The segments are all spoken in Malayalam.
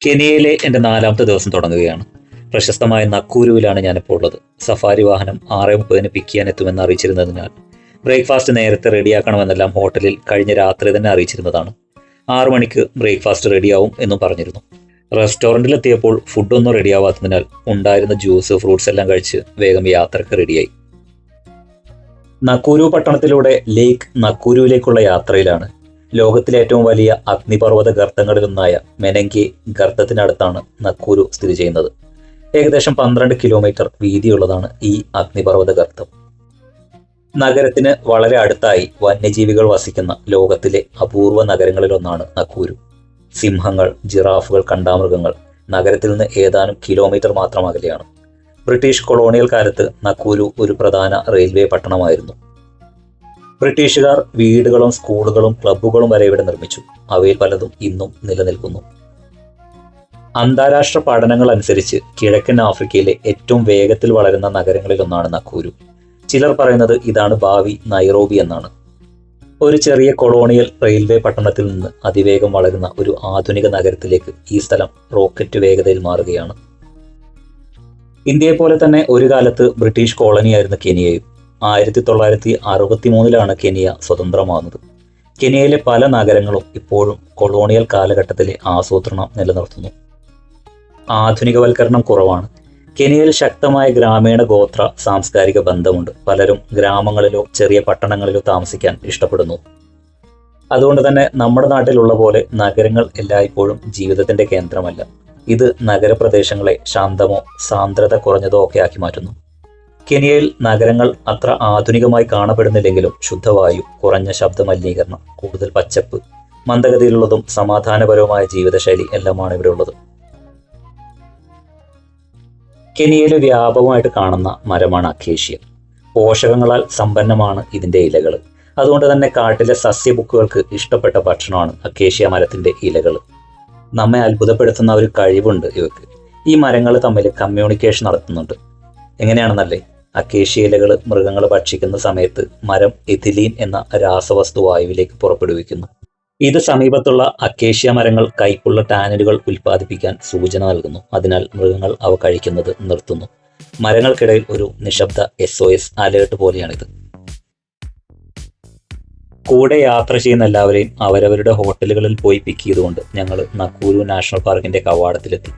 കെനിയയിലെ എൻ്റെ 4ാമത്തെ ദിവസം തുടങ്ങുകയാണ്. പ്രശസ്തമായ നക്കൂരുവിലാണ് ഞാനിപ്പോൾ ഉള്ളത്. സഫാരി വാഹനം 6:30 പിക്ക് ചെയ്യാൻ എത്തുമെന്ന് അറിയിച്ചിരുന്നതിനാൽ ബ്രേക്ക്ഫാസ്റ്റ് നേരത്തെ റെഡിയാക്കണമെന്നെല്ലാം ഹോട്ടലിൽ കഴിഞ്ഞ രാത്രി തന്നെ അറിയിച്ചിരുന്നതാണ്. 6 മണിക്ക് ബ്രേക്ക്ഫാസ്റ്റ് റെഡിയാവും എന്നും പറഞ്ഞിരുന്നു. റെസ്റ്റോറൻറ്റിലെത്തിയപ്പോൾ ഫുഡൊന്നും റെഡിയാവാത്തതിനാൽ ഉണ്ടായിരുന്ന ജ്യൂസ്, ഫ്രൂട്ട്സ് എല്ലാം കഴിച്ച് വേഗം യാത്രക്ക് റെഡിയായി. നക്കൂരു പട്ടണത്തിലൂടെ ലേക്ക് നക്കൂരുവിലേക്കുള്ള യാത്രയിലാണ്. ലോകത്തിലെ ഏറ്റവും വലിയ അഗ്നിപർവ്വത ഗർത്തങ്ങളിലൊന്നായ മെനങ്കെ ഗർത്തത്തിനടുത്താണ് നക്കൂരു സ്ഥിതി ചെയ്യുന്നത്. ഏകദേശം 12 കിലോമീറ്റർ വീതിയുള്ളതാണ് ഈ അഗ്നിപർവ്വത ഗർത്തം. നഗരത്തിന് വളരെ അടുത്തായി വന്യജീവികൾ വസിക്കുന്ന ലോകത്തിലെ അപൂർവ നഗരങ്ങളിലൊന്നാണ് നക്കൂരു. സിംഹങ്ങൾ, ജിറാഫുകൾ, കണ്ടാമൃഗങ്ങൾ നഗരത്തിൽ നിന്ന് ഏതാനും കിലോമീറ്റർ മാത്രം അകലെയാണ്. ബ്രിട്ടീഷ് കൊളോണിയൽ കാലത്ത് നക്കൂരു ഒരു പ്രധാന റെയിൽവേ പട്ടണമായിരുന്നു. ബ്രിട്ടീഷുകാർ വീടുകളും സ്കൂളുകളും ക്ലബ്ബുകളും വരെ ഇവിടെ നിർമ്മിച്ചു. അവയിൽ പലതും ഇന്നും നിലനിൽക്കുന്നു. അന്താരാഷ്ട്ര പഠനങ്ങൾ അനുസരിച്ച് കിഴക്കൻ ആഫ്രിക്കയിലെ ഏറ്റവും വേഗത്തിൽ വളരുന്ന നഗരങ്ങളിലൊന്നാണ് നക്കൂരു. ചിലർ പറയുന്നത് ഇതാണ് ഭാവി നൈറോബി എന്നാണ്. ഒരു ചെറിയ കൊളോണിയൽ റെയിൽവേ പട്ടണത്തിൽ നിന്ന് അതിവേഗം വളരുന്ന ഒരു ആധുനിക നഗരത്തിലേക്ക് ഈ സ്ഥലം റോക്കറ്റ് വേഗതയിൽ മാറുകയാണ്. ഇന്ത്യയെ പോലെ തന്നെ ഒരു കാലത്ത് ബ്രിട്ടീഷ് കോളനിയായിരുന്ന കെനിയയും 1963 കെനിയ സ്വതന്ത്രമാകുന്നത്. കെനിയയിലെ പല നഗരങ്ങളും ഇപ്പോഴും കൊളോണിയൽ കാലഘട്ടത്തിലെ ആസൂത്രണം നിലനിർത്തുന്നു. ആധുനികവൽക്കരണം കുറവാണ്. കെനിയയിൽ ശക്തമായ ഗ്രാമീണ ഗോത്ര സാംസ്കാരിക ബന്ധമുണ്ട്. പലരും ഗ്രാമങ്ങളിലോ ചെറിയ പട്ടണങ്ങളിലോ താമസിക്കാൻ ഇഷ്ടപ്പെടുന്നു. അതുകൊണ്ട് തന്നെ നമ്മുടെ നാട്ടിലുള്ള പോലെ നഗരങ്ങൾ എല്ലായ്പ്പോഴും ജീവിതത്തിന്റെ കേന്ദ്രമല്ല. ഇത് നഗരപ്രദേശങ്ങളെ ശാന്തമോ സാന്ദ്രത കുറഞ്ഞതോ ഒക്കെ ആക്കി മാറ്റുന്നു. കെനിയയിൽ നഗരങ്ങൾ അത്ര ആധുനികമായി കാണപ്പെടുന്നില്ലെങ്കിലും ശുദ്ധവായു, കുറഞ്ഞ ശബ്ദ മലിനീകരണം, കൂടുതൽ പച്ചപ്പ്, മന്ദഗതിയിലുള്ളതും സമാധാനപരവുമായ ജീവിതശൈലി എല്ലാമാണ് ഇവിടെ ഉള്ളത്. കെനിയയിൽ വ്യാപകമായിട്ട് കാണുന്ന മരമാണ് അക്കേഷ്യ. പോഷകങ്ങളാൽ സമ്പന്നമാണ് ഇതിൻ്റെ ഇലകൾ. അതുകൊണ്ട് തന്നെ കാട്ടിലെ സസ്യബുക്കുകൾക്ക് ഇഷ്ടപ്പെട്ട ഭക്ഷണമാണ് അക്കേഷ്യ മരത്തിൻ്റെ ഇലകൾ. നമ്മെ അത്ഭുതപ്പെടുത്തുന്ന ഒരു കഴിവുണ്ട് ഇവക്ക്. ഈ മരങ്ങൾ തമ്മിൽ കമ്മ്യൂണിക്കേഷൻ നടത്തുന്നുണ്ട്. എങ്ങനെയാണെന്നല്ലേ? അക്കേഷ്യ ഇലകൾ മൃഗങ്ങൾ ഭക്ഷിക്കുന്ന സമയത്ത് മരം എഥിലീൻ എന്ന രാസവസ്തു വായുവിലേക്ക് പുറപ്പെടുവിക്കുന്നു. ഇത് സമീപത്തുള്ള അക്കേഷ്യ മരങ്ങൾ കൈപ്പുള്ള ടാനലുകൾ ഉൽപ്പാദിപ്പിക്കാൻ സൂചന നൽകുന്നു. അതിനാൽ മൃഗങ്ങൾ അവ കഴിക്കുന്നത് നിർത്തുന്നു. മരങ്ങൾക്കിടയിൽ ഒരു നിശബ്ദ SOS അലേർട്ട് പോലെയാണിത്. കൂടെ യാത്ര ചെയ്യുന്ന എല്ലാവരെയും അവരവരുടെ ഹോട്ടലുകളിൽ പോയി പിക്ക് ചെയ്തുകൊണ്ട് ഞങ്ങൾ നക്കൂരു നാഷണൽ പാർക്കിന്റെ കവാടത്തിലെത്തി.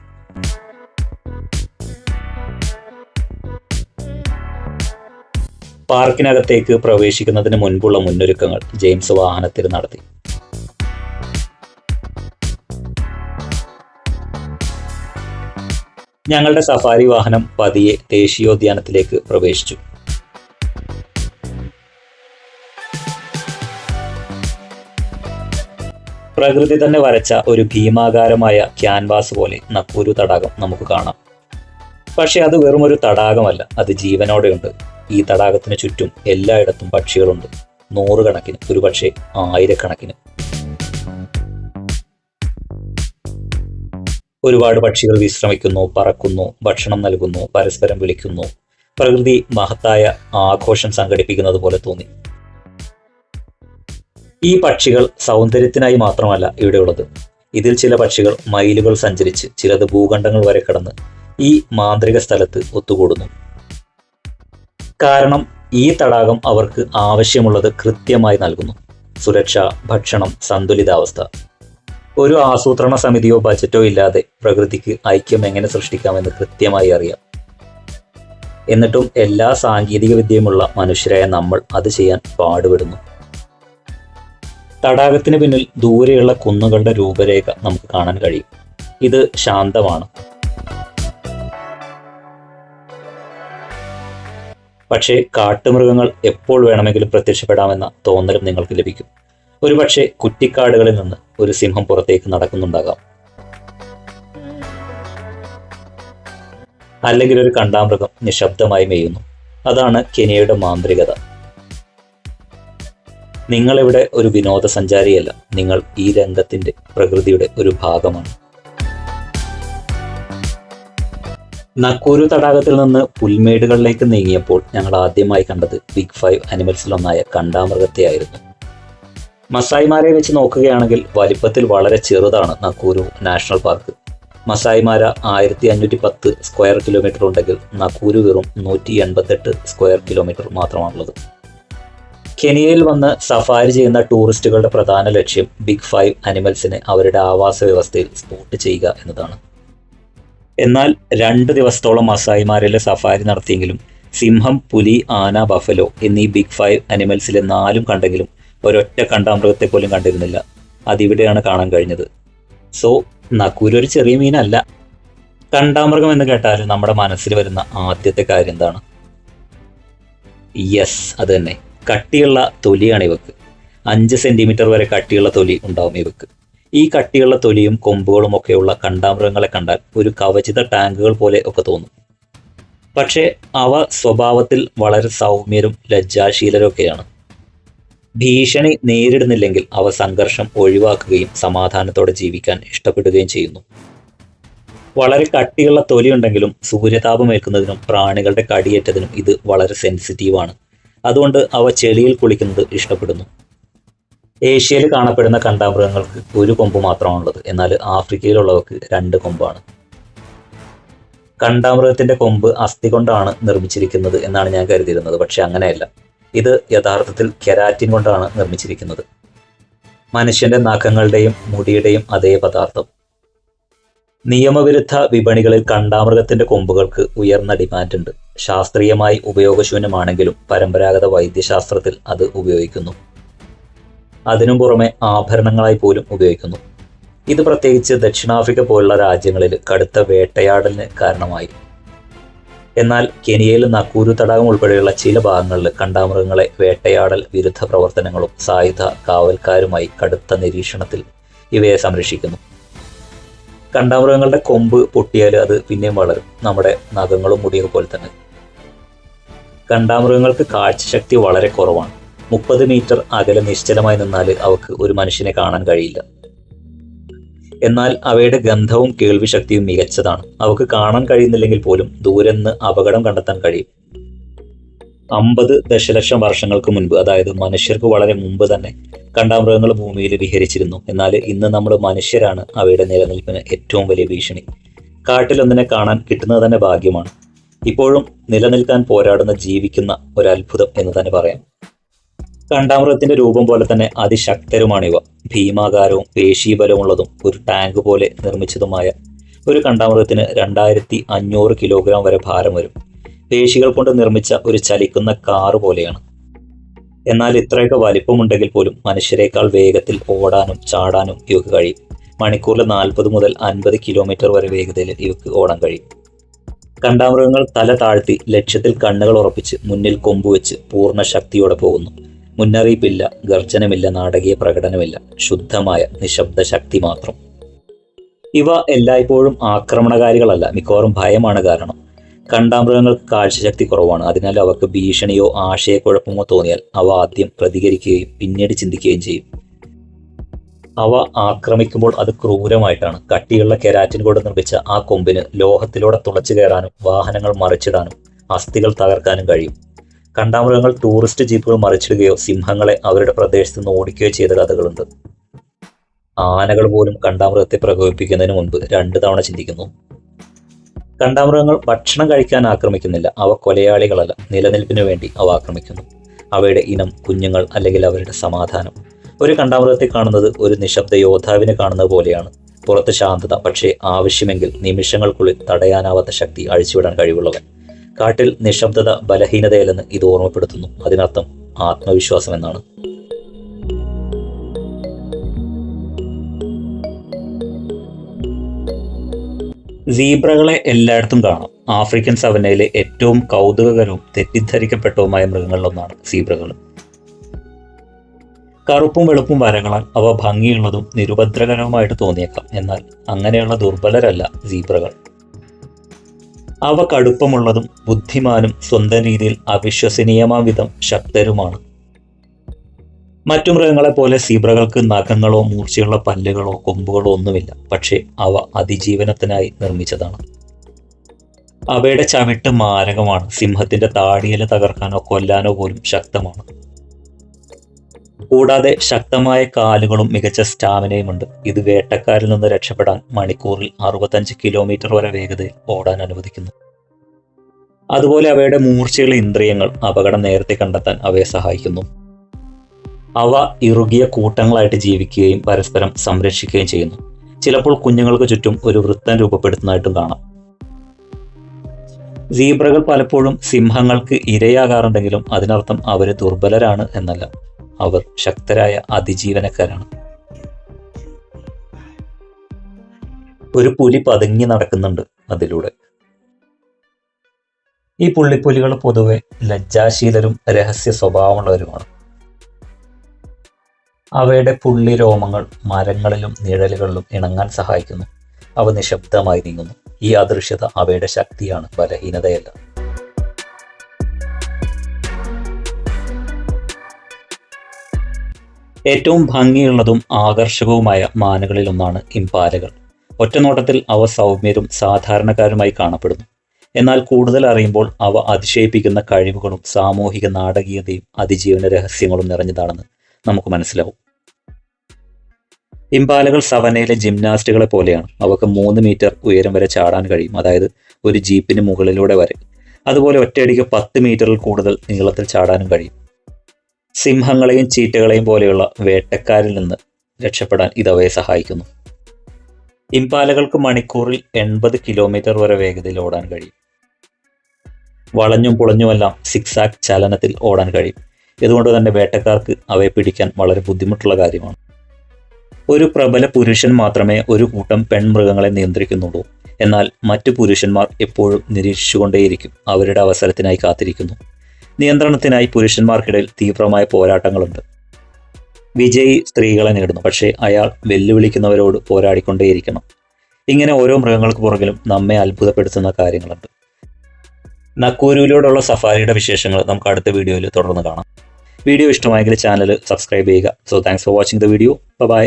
പാർക്കിനകത്തേക്ക് പ്രവേശിക്കുന്നതിന് മുൻപുള്ള മുന്നൊരുക്കങ്ങൾ ജെയിംസ് വാഹനത്തിൽ നടത്തി. ഞങ്ങളുടെ സഫാരി വാഹനം പതിയെ ദേശീയോദ്യാനത്തിലേക്ക് പ്രവേശിച്ചു. പ്രകൃതി തന്നെ വരച്ച ഒരു ഭീമാകാരമായ ക്യാൻവാസ് പോലെ നക്കൂരു തടാകം നമുക്ക് കാണാം. പക്ഷെ അത് വെറും ഒരു തടാകമല്ല, അത് ജീവനോടെയുണ്ട്. ഈ തടാകത്തിന് ചുറ്റും എല്ലായിടത്തും പക്ഷികളുണ്ട്. 100 കണക്കിന്, ഒരുപക്ഷെ 1000 കണക്കിന്. ഒരുപാട് പക്ഷികൾ വിശ്രമിക്കുന്നു, പറക്കുന്നു, ഭക്ഷണം നൽകുന്നു, പരസ്പരം വിളിക്കുന്നു. പ്രകൃതി മഹത്തായ ആഘോഷം സംഘടിപ്പിക്കുന്നത് പോലെ തോന്നി. ഈ പക്ഷികൾ സൗന്ദര്യത്തിനായി മാത്രമല്ല ഇവിടെയുള്ളത്. ഇതിൽ ചില പക്ഷികൾ മൈലുകൾ സഞ്ചരിച്ച്, ചിലത് ഭൂഖണ്ഡങ്ങൾ വരെ കടന്ന് ഈ മാന്ത്രിക സ്ഥലത്ത് ഒത്തുകൂടുന്നു. കാരണം ഈ തടാകം അവർക്ക് ആവശ്യമുള്ളത് കൃത്യമായി നൽകുന്നു. സുരക്ഷ, ഭക്ഷണം, സന്തുലിതാവസ്ഥ. ഒരു ആസൂത്രണ സമിതിയോ ബജറ്റോ ഇല്ലാതെ പ്രകൃതിക്ക് ഐക്യം എങ്ങനെ സൃഷ്ടിക്കാമെന്ന് കൃത്യമായി അറിയാം. എന്നിട്ടും എല്ലാ സാങ്കേതിക വിദ്യയുമുള്ള മനുഷ്യരായ നമ്മൾ അത് ചെയ്യാൻ പാടുപെടുന്നു. തടാകത്തിന് പിന്നിൽ ദൂരെയുള്ള കുന്നുകളുടെ രൂപരേഖ നമുക്ക് കാണാൻ കഴിയും. ഇത് ശാന്തമാണ്. പക്ഷേ കാട്ടുമൃഗങ്ങൾ എപ്പോൾ വേണമെങ്കിലും പ്രത്യക്ഷപ്പെടാമെന്ന തോന്നലും നിങ്ങൾക്ക് ലഭിക്കും. ഒരുപക്ഷെ കുറ്റിക്കാടുകളിൽ നിന്ന് ഒരു സിംഹം പുറത്തേക്ക് നടക്കുന്നുണ്ടാകാം. അല്ലെങ്കിൽ ഒരു കണ്ടാമൃഗം നിശബ്ദമായി മേയുന്നു. അതാണ് കെനിയയുടെ മാന്ത്രികത. നിങ്ങളിവിടെ ഒരു വിനോദസഞ്ചാരിയല്ല, നിങ്ങൾ ഈ രംഗത്തിന്റെ, പ്രകൃതിയുടെ ഒരു ഭാഗമാണ്. നക്കൂരു തടാകത്തിൽ നിന്ന് പുൽമേടുകളിലേക്ക് നീങ്ങിയപ്പോൾ ഞങ്ങൾ ആദ്യമായി കണ്ടത് ബിഗ് 5 അനിമൽസിലൊന്നായ കണ്ടാമൃഗത്തെയായിരുന്നു. മസായിമാരെ വെച്ച് നോക്കുകയാണെങ്കിൽ വലിപ്പത്തിൽ വളരെ ചെറുതാണ് നക്കൂരു നാഷണൽ പാർക്ക്. മസായിമാര 1510 സ്ക്വയർ കിലോമീറ്റർ ഉണ്ടെങ്കിൽ നക്കൂരു വെറും 188 സ്ക്വയർ കിലോമീറ്റർ മാത്രമാണുള്ളത്. കെനിയയിൽ വന്ന് സഫാരി ചെയ്യുന്ന ടൂറിസ്റ്റുകളുടെ പ്രധാന ലക്ഷ്യം ബിഗ് 5 അനിമൽസിനെ അവരുടെ ആവാസ വ്യവസ്ഥയിൽ സ്പോട്ട് ചെയ്യുക എന്നതാണ്. എന്നാൽ 2 ദിവസത്തോളം മസായിമാരിലെ സഫാരി നടത്തിയെങ്കിലും സിംഹം, പുലി, ആന, ബഫലോ എന്നീ ബിഗ് 5 അനിമൽസിലെ 4 കണ്ടെങ്കിലും ഒരൊറ്റ കണ്ടാമൃഗത്തെ പോലും കണ്ടിരുന്നില്ല. അതിവിടെയാണ് കാണാൻ കഴിഞ്ഞത്. സോ നക്കൂരു ഒരു ചെറിയ മീനല്ല. കണ്ടാമൃഗം എന്ന് കേട്ടാൽ നമ്മുടെ മനസ്സിൽ വരുന്ന ആദ്യത്തെ കാര്യം എന്താണ്? യെസ്, അത് തന്നെ, കട്ടിയുള്ള തൊലിയാണ് ഇവക്ക്. 5 സെന്റിമീറ്റർ വരെ കട്ടിയുള്ള തൊലി ഉണ്ടാവും ഇവക്ക്. ഈ കട്ടിയുള്ള തൊലിയും കൊമ്പുകളും ഒക്കെയുള്ള കണ്ടാമൃഗങ്ങളെ കണ്ടാൽ ഒരു കവചിത ടാങ്കുകൾ പോലെ ഒക്കെ തോന്നും. പക്ഷേ അവ സ്വഭാവത്തിൽ വളരെ സൗമ്യരും ലജ്ജാശീലരൊക്കെയാണ്. ഭീഷണി നേരിടുന്നില്ലെങ്കിൽ അവ സംഘർഷം ഒഴിവാക്കുകയും സമാധാനത്തോടെ ജീവിക്കാൻ ഇഷ്ടപ്പെടുകയും ചെയ്യുന്നു. വളരെ കട്ടിയുള്ള തൊലിയുണ്ടെങ്കിലും സൂര്യതാപം ഏൽക്കുന്നതിനും പ്രാണികളുടെ കടിയേറ്റതിനും ഇത് വളരെ സെൻസിറ്റീവാണ്. അതുകൊണ്ട് അവ ചെളിയിൽ കുളിക്കുന്നത് ഇഷ്ടപ്പെടുന്നു. ഏഷ്യയിൽ കാണപ്പെടുന്ന കണ്ടാമൃഗങ്ങൾക്ക് ഒരു കൊമ്പ് മാത്രമാണുള്ളത്. എന്നാൽ ആഫ്രിക്കയിലുള്ളവർക്ക് 2 കൊമ്പാണ്. കണ്ടാമൃഗത്തിന്റെ കൊമ്പ് അസ്ഥി കൊണ്ടാണ് നിർമ്മിച്ചിരിക്കുന്നത് എന്നാണ് ഞാൻ കരുതിയിരുന്നത്. പക്ഷെ അങ്ങനെയല്ല. ഇത് യഥാർത്ഥത്തിൽ കെരാറ്റിൻ കൊണ്ടാണ് നിർമ്മിച്ചിരിക്കുന്നത്. മനുഷ്യന്റെ നഖങ്ങളുടെയും മുടിയുടെയും അതേ പദാർത്ഥം. നിയമവിരുദ്ധ വിപണികളിൽ കണ്ടാമൃഗത്തിന്റെ കൊമ്പുകൾക്ക് ഉയർന്ന ഡിമാൻഡ് ഉണ്ട്. ശാസ്ത്രീയമായി ഉപയോഗശൂന്യമാണെങ്കിലും പരമ്പരാഗത വൈദ്യശാസ്ത്രത്തിൽ അത് ഉപയോഗിക്കുന്നു. അതിനും പുറമെ ആഭരണങ്ങളായി പോലും ഉപയോഗിക്കുന്നു. ഇത് പ്രത്യേകിച്ച് ദക്ഷിണാഫ്രിക്ക പോലുള്ള രാജ്യങ്ങളിൽ കടുത്ത വേട്ടയാടലിന് കാരണമായി. എന്നാൽ കെനിയയിൽ നക്കൂരു തടാകം ഉൾപ്പെടെയുള്ള ചില ഭാഗങ്ങളിൽ കണ്ടാമൃഗങ്ങളെ വേട്ടയാടൽ വിരുദ്ധ പ്രവർത്തനങ്ങളും സായുധ കാവൽക്കാരുമായി കടുത്ത നിരീക്ഷണത്തിൽ ഇവയെ സംരക്ഷിക്കുന്നു. കണ്ടാമൃഗങ്ങളുടെ കൊമ്പ് പൊട്ടിയാൽ അത് പിന്നെയും വളരും, നമ്മുടെ നഖങ്ങളും മുടിയൊക്കെ പോലെ തന്നെ. കണ്ടാമൃഗങ്ങൾക്ക് കാഴ്ചശക്തി വളരെ കുറവാണ്. 30 മീറ്റർ അകലെ നിശ്ചലമായി നിന്നാൽ അവക്ക് ഒരു മനുഷ്യനെ കാണാൻ കഴിയില്ല. എന്നാൽ അവയുടെ ഗന്ധവും കേൾവി ശക്തിയും മികച്ചതാണ്. അവക്ക് കാണാൻ കഴിയുന്നില്ലെങ്കിൽ പോലും ദൂരെ നിന്ന് അപകടം കണ്ടെത്താൻ കഴിയും. 50 ദശലക്ഷം വർഷങ്ങൾക്ക് മുൻപ്, അതായത് മനുഷ്യർക്ക് വളരെ മുമ്പ് തന്നെ കണ്ടാമൃഗങ്ങൾ ഭൂമിയിൽ വിഹരിച്ചിരുന്നു. എന്നാൽ ഇന്ന് നമ്മൾ മനുഷ്യരാണ് അവയുടെ നിലനിൽപ്പിന് ഏറ്റവും വലിയ ഭീഷണി. കാട്ടിലൊന്നിനെ കാണാൻ കിട്ടുന്നത് തന്നെ ഭാഗ്യമാണ്. ഇപ്പോഴും നിലനിൽക്കാൻ പോരാടുന്ന ജീവിക്കുന്ന ഒരു അത്ഭുതം എന്ന് തന്നെ പറയാം. കണ്ടാമൃഗത്തിന്റെ രൂപം പോലെ തന്നെ അതിശക്തരുമാണിവ. ഭീമാകാരവും പേശീബലമുള്ളതും ഒരു ടാങ്ക് പോലെ നിർമ്മിച്ചതുമായ ഒരു കണ്ടാമൃഗത്തിന് 2500 കിലോഗ്രാം വരെ ഭാരം വരും. പേശികൾ കൊണ്ട് നിർമ്മിച്ച ഒരു ചലിക്കുന്ന കാറ് പോലെയാണ്. എന്നാൽ ഇത്രയൊക്കെ വലിപ്പമുണ്ടെങ്കിൽ പോലും മനുഷ്യരെക്കാൾ വേഗത്തിൽ ഓടാനും ചാടാനും ഇവക്ക് കഴിയും. മണിക്കൂറിൽ 40 മുതൽ 50 കിലോമീറ്റർ വരെ വേഗതയിൽ ഇവക്ക് ഓടാൻ കഴിയും. കണ്ടാമൃഗങ്ങൾ തല താഴ്ത്തി ലക്ഷ്യത്തിൽ കണ്ണുകൾ ഉറപ്പിച്ച് മുന്നിൽ കൊമ്പുവെച്ച് പൂർണ്ണ ശക്തിയോടെ പോകുന്നു. മുന്നറിയിപ്പില്ല, ഗർജനമില്ല, നാടകീയ പ്രകടനമില്ല, ശുദ്ധമായ നിശബ്ദ ശക്തി മാത്രം. ഇവ എല്ലായ്പ്പോഴും ആക്രമണകാരികളല്ല, മിക്കവാറും ഭയമാണ് കാരണം. കണ്ടാമൃഗങ്ങൾക്ക് കാഴ്ചശക്തി കുറവാണ്. അതിനാൽ അവർക്ക് ഭീഷണിയോ ആശയക്കുഴപ്പമോ തോന്നിയാൽ അവ ആദ്യം പ്രതികരിക്കുകയും പിന്നീട് ചിന്തിക്കുകയും ചെയ്യും. അവ ആക്രമിക്കുമ്പോൾ അത് ക്രൂരമായിട്ടാണ്. കട്ടിയുള്ള കെരാറ്റിൻ കൊണ്ട് നിർമ്മിച്ച ആ കൊമ്പിന് ലോഹത്തിലൂടെ തുളച്ചു കയറാനും വാഹനങ്ങൾ മറിച്ചിടാനും അസ്ഥികൾ തകർക്കാനും കഴിയും. കണ്ടാമൃഗങ്ങൾ ടൂറിസ്റ്റ് ജീപ്പുകൾ മറിച്ചിടുകയോ സിംഹങ്ങളെ അവരുടെ പ്രദേശത്ത് നിന്ന് ഓടിക്കുകയോ ചെയ്ത കഥകളുണ്ട്. ആനകൾ പോലും കണ്ടാമൃഗത്തെ പ്രകോപിപ്പിക്കുന്നതിന് മുൻപ് 2 തവണ ചിന്തിക്കുന്നു. കണ്ടാമൃഗങ്ങൾ ഭക്ഷണം കഴിക്കാൻ ആക്രമിക്കുന്നില്ല. അവ കൊലയാളികളല്ല, നിലനിൽപ്പിന് വേണ്ടി അവ ആക്രമിക്കുന്നു. അവയുടെ ഇനം, കുഞ്ഞുങ്ങൾ അല്ലെങ്കിൽ അവരുടെ സമാധാനം. ഒരു കണ്ടാമൃഗത്തെ കാണുന്നത് ഒരു നിശബ്ദ യോദ്ധാവിനെ കാണുന്നത് പോലെയാണ്. പുറത്ത് ശാന്തത, പക്ഷേ ആവശ്യമെങ്കിൽ നിമിഷങ്ങൾക്കുള്ളിൽ തടയാനാവാത്ത ശക്തി അഴിച്ചുവിടാൻ കഴിവുള്ളവൻ. കാട്ടിൽ നിശബ്ദത ബലഹീനതയല്ലെന്ന് ഇത് ഓർമ്മപ്പെടുത്തുന്നു. അതിനർത്ഥം ആത്മവിശ്വാസം എന്നാണ്. സീബ്രകളെ എല്ലായിടത്തും കാണാം. ആഫ്രിക്കൻ സവന്നയിലെ ഏറ്റവും കൗതുകകരവും തെറ്റിദ്ധരിക്കപ്പെട്ടതുമായ മൃഗങ്ങളിലൊന്നാണ് സീബ്രകൾ. കറുപ്പും വെളുപ്പും വരകളാൽ അവ ഭംഗിയുള്ളതും നിരുപദ്രവകരവുമായിട്ട് തോന്നിയേക്കാം. എന്നാൽ അങ്ങനെയുള്ള ദുർബലരല്ല സീബ്രകൾ. അവ കടുപ്പമുള്ളതും ബുദ്ധിമാനും സ്വന്തം രീതിയിൽ അവിശ്വസനീയമാം വിധം ശക്തരുമാണ്. മറ്റു മൃഗങ്ങളെ പോലെ സീബ്രകൾക്ക് നഖങ്ങളോ മൂർച്ചയുള്ള പല്ലുകളോ കൊമ്പുകളോ ഒന്നുമില്ല. പക്ഷേ അവ അതിജീവനത്തിനായി നിർമ്മിച്ചതാണ്. അവയുടെ ചവിട്ട് മാരകമാണ്. സിംഹത്തിന്റെ താടിയില തകർക്കാനോ കൊല്ലാനോ പോലും ശക്തമാണ്. കൂടാതെ ശക്തമായ കാലുകളും മികച്ച സ്റ്റാമിനയുമുണ്ട്. ഇത് വേട്ടക്കാരിൽ നിന്ന് രക്ഷപ്പെടാൻ മണിക്കൂറിൽ 65 കിലോമീറ്റർ വരെ വേഗതയിൽ ഓടാൻ അനുവദിക്കുന്നു. അതുപോലെ അവയുടെ മൂർച്ചയുള്ള ഇന്ദ്രിയങ്ങൾ അപകടം നേരത്തെ കണ്ടെത്താൻ അവയെ സഹായിക്കുന്നു. അവ ഇറുകിയ കൂട്ടങ്ങളായിട്ട് ജീവിക്കുകയും പരസ്പരം സംരക്ഷിക്കുകയും ചെയ്യുന്നു. ചിലപ്പോൾ കുഞ്ഞുങ്ങൾക്ക് ചുറ്റും ഒരു വൃത്തം രൂപപ്പെടുത്തുന്നതായിട്ടും കാണാം. സീബ്രകൾ പലപ്പോഴും സിംഹങ്ങൾക്ക് ഇരയാകാറുണ്ടെങ്കിലും അതിനർത്ഥം അവർ ദുർബലരാണ് എന്നല്ല, അവർ ശക്തരായ അതിജീവനക്കാരാണ്. ഒരു പുലി പതുങ്ങി നടക്കുന്നുണ്ട് അതിലൂടെ. ഈ പുള്ളിപ്പുലികൾ പൊതുവെ ലജ്ജാശീലരും രഹസ്യ സ്വഭാവമുള്ളവരുമാണ്. അവയുടെ പുള്ളി രോമങ്ങൾ മരങ്ങളിലും നിഴലുകളിലും ഇണങ്ങാൻ സഹായിക്കുന്നു. അവ നിശബ്ദമായി നീങ്ങുന്നു. ഈ അദൃശ്യത അവയുടെ ശക്തിയാണ്, ബലഹീനതയല്ല. ഏറ്റവും ഭംഗിയുള്ളതും ആകർഷകവുമായ മാനുകളിലൊന്നാണ് ഇംപാലകൾ. ഒറ്റനോട്ടത്തിൽ അവ സൗമ്യരും സാധാരണക്കാരുമായി കാണപ്പെടുന്നു. എന്നാൽ കൂടുതൽ അറിയുമ്പോൾ അവ അതിശയിപ്പിക്കുന്ന കഴിവുകളും സാമൂഹിക നാടകീയതയും അതിജീവന രഹസ്യങ്ങളും നിറഞ്ഞതാണെന്ന് നമുക്ക് മനസ്സിലാവും. ഇംപാലകൾ സവനയിലെ ജിംനാസ്റ്റുകളെ പോലെയാണ്. അവക്ക് 3 മീറ്റർ ഉയരം വരെ ചാടാൻ കഴിയും, അതായത് ഒരു ജീപ്പിന് മുകളിലൂടെ വരെ. അതുപോലെ ഒറ്റയടിക്ക് 10 മീറ്ററിൽ കൂടുതൽ നീളത്തിൽ ചാടാനും കഴിയും. സിംഹങ്ങളെയും ചീറ്റകളെയും പോലെയുള്ള വേട്ടക്കാരിൽ നിന്ന് രക്ഷപ്പെടാൻ ഇതവയെ സഹായിക്കുന്നു. ഇംപാലകൾക്ക് മണിക്കൂറിൽ 80 കിലോമീറ്റർ വരെ വേഗതയിൽ ഓടാൻ കഴിയും. വളഞ്ഞും പുളഞ്ഞുമെല്ലാം സിക്സാക് ചലനത്തിൽ ഓടാൻ കഴിയും. ഇതുകൊണ്ട് തന്നെ വേട്ടക്കാർക്ക് അവയെ പിടിക്കാൻ വളരെ ബുദ്ധിമുട്ടുള്ള കാര്യമാണ്. ഒരു പ്രബല പുരുഷൻ മാത്രമേ ഒരു കൂട്ടം പെൺമൃഗങ്ങളെ നിയന്ത്രിക്കുന്നുള്ളൂ. എന്നാൽ മറ്റു പുരുഷന്മാർ എപ്പോഴും നിരീക്ഷിച്ചുകൊണ്ടേയിരിക്കും, അവരുടെ അവസരത്തിനായി കാത്തിരിക്കുന്നു. നിയന്ത്രണത്തിനായി പുരുഷന്മാർക്കിടയിൽ തീവ്രമായ പോരാട്ടങ്ങളുണ്ട്. വിജയി സ്ത്രീകളെ നേടുന്നു, പക്ഷേ അയാൾ വെല്ലുവിളിക്കുന്നവരോട് പോരാടിക്കൊണ്ടേയിരിക്കണം. ഇങ്ങനെ ഓരോ മൃഗങ്ങൾക്ക് പുറകിലും നമ്മെ അത്ഭുതപ്പെടുത്തുന്ന കാര്യങ്ങളുണ്ട്. നക്കൂരുവിലൂടെയുള്ള സഫാരിയുടെ വിശേഷങ്ങൾ നമുക്ക് അടുത്ത വീഡിയോയിൽ തുടർന്ന് കാണാം. വീഡിയോ ഇഷ്ടമായെങ്കിൽ ചാനൽ സബ്സ്ക്രൈബ് ചെയ്യുക. So thanks for watching the video. By.